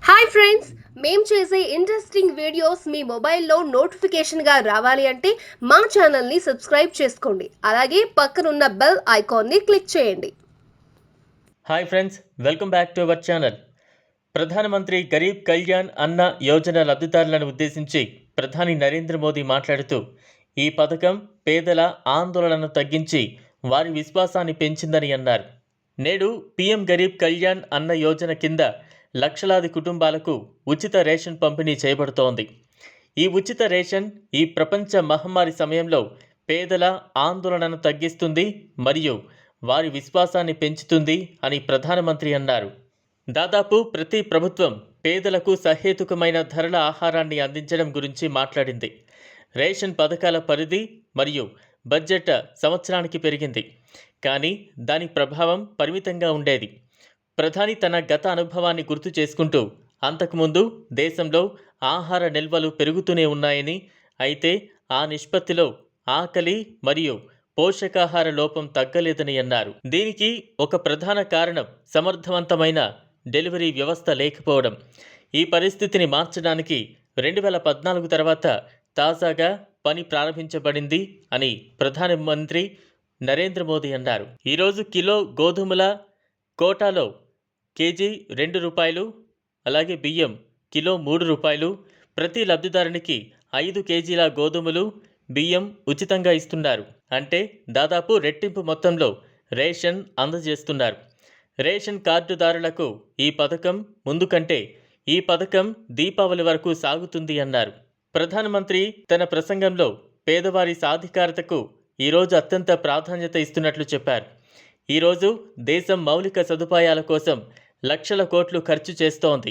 Hi friends, మేము చేసే interesting videos మీ మొబైల్లో నోటిఫికేషన్గా రావాలి అంటే మా ఛానల్ని సబ్స్క్రైబ్ చేసుకోండి. అలాగే పక్కనున్న బెల్ ఐకాన్ని క్లిక్ చేయండి. Hi friends, welcome back to our channel. ప్రధానమంత్రి గరీబ్ కళ్యాణ్ అన్న యోజన లబ్ధిదారులను ఉద్దేశించి ప్రధాని నరేంద్ర మోదీ మాట్లాడుతూ, ఈ పథకం పేదల ఆందోళనను తగ్గించి వారి విశ్వాసాన్ని పెంచిందని అన్నారు. నేడు పీఎం గరీబ్ కళ్యాణ్ అన్న యోజన కింద లక్షలాది కుటుంబాలకు ఉచిత రేషన్ పంపిణీ చేయబడుతోంది. ఈ ఉచిత రేషన్ ఈ ప్రపంచ మహమ్మారి సమయంలో పేదల ఆందోళనను తగ్గిస్తుంది మరియు వారి విశ్వాసాన్ని పెంచుతుంది అని ప్రధానమంత్రి అన్నారు. దాదాపు ప్రతి ప్రభుత్వం పేదలకు సహేతుకమైన ధరల ఆహారాన్ని అందించడం గురించి మాట్లాడింది. రేషన్ పథకాల పరిధి మరియు బడ్జెట్ సంవత్సరానికి పెరిగింది, కానీ దాని ప్రభావం పరిమితంగా ఉండేది. ప్రధాని తన గత అనుభవాన్ని గుర్తు చేసుకుంటూ, అంతకుముందు దేశంలో ఆహార నిల్వలు పెరుగుతూనే ఉన్నాయని, అయితే ఆ నిష్పత్తిలో ఆకలి మరియు పోషకాహార లోపం తగ్గలేదని అన్నారు. దీనికి ఒక ప్రధాన కారణం సమర్థవంతమైన డెలివరీ వ్యవస్థ లేకపోవడం. ఈ పరిస్థితిని మార్చడానికి 2014 తర్వాత తాజాగా పని ప్రారంభించబడింది అని ప్రధానమంత్రి నరేంద్ర మోదీ అన్నారు. ఈరోజు కిలో గోధుమల కోటాలో కేజీ ₹2, అలాగే బియ్యం కిలో ₹3. ప్రతి లబ్ధిదారునికి 5 కేజీల గోధుమలు, బియ్యం ఉచితంగా ఇస్తున్నారు. అంటే దాదాపు రెట్టింపు మొత్తంలో రేషన్ అందజేస్తున్నారు. రేషన్ కార్డుదారులకు ఈ పథకం ముందు కంటే ఈ పథకం దీపావళి వరకు సాగుతుంది అన్నారు. ప్రధానమంత్రి తన ప్రసంగంలో పేదవారి సాధికారతకు ఈరోజు అత్యంత ప్రాధాన్యత ఇస్తున్నట్లు చెప్పారు. ఈరోజు దేశం మౌలిక సదుపాయాల కోసం లక్షల కోట్లు ఖర్చు చేస్తోంది.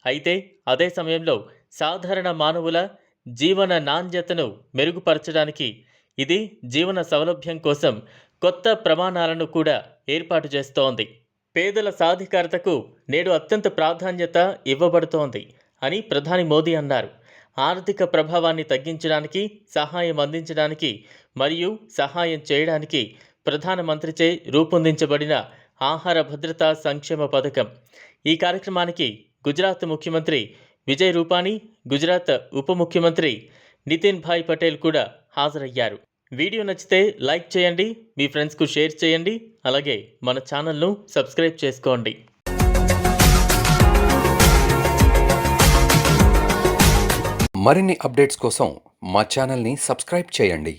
అయితే అదే సమయంలో సాధారణ మానవుల జీవన నాణ్యతను మెరుగుపరచడానికి ఇది జీవన సౌలభ్యం కోసం కొత్త ప్రమాణాలను కూడా ఏర్పాటు చేస్తోంది. పేదల సాధికారతకు నేడు అత్యంత ప్రాధాన్యత ఇవ్వబడుతోంది అని ప్రధాని మోదీ అన్నారు. ఆర్థిక ప్రభావాన్ని తగ్గించడానికి, సహాయం అందించడానికి మరియు సహాయం చేయడానికి ప్రధానమంత్రిచే రూపొందించబడిన ఆహార భద్రతా సంక్షేమ పథకం. ఈ కార్యక్రమానికి గుజరాత్ ముఖ్యమంత్రి విజయ్ రూపానీ, గుజరాత్ ఉప ముఖ్యమంత్రి నితిన్ భాయ్ పటేల్ కూడా హాజరయ్యారు. వీడియో నచ్చితే లైక్ చేయండి, మీ ఫ్రెండ్స్కు షేర్ చేయండి, అలాగే మన ఛానల్ను సబ్స్క్రైబ్ చేసుకోండి. మరిన్ని అప్డేట్స్ కోసం మా ఛానల్ని సబ్స్క్రైబ్ చేయండి.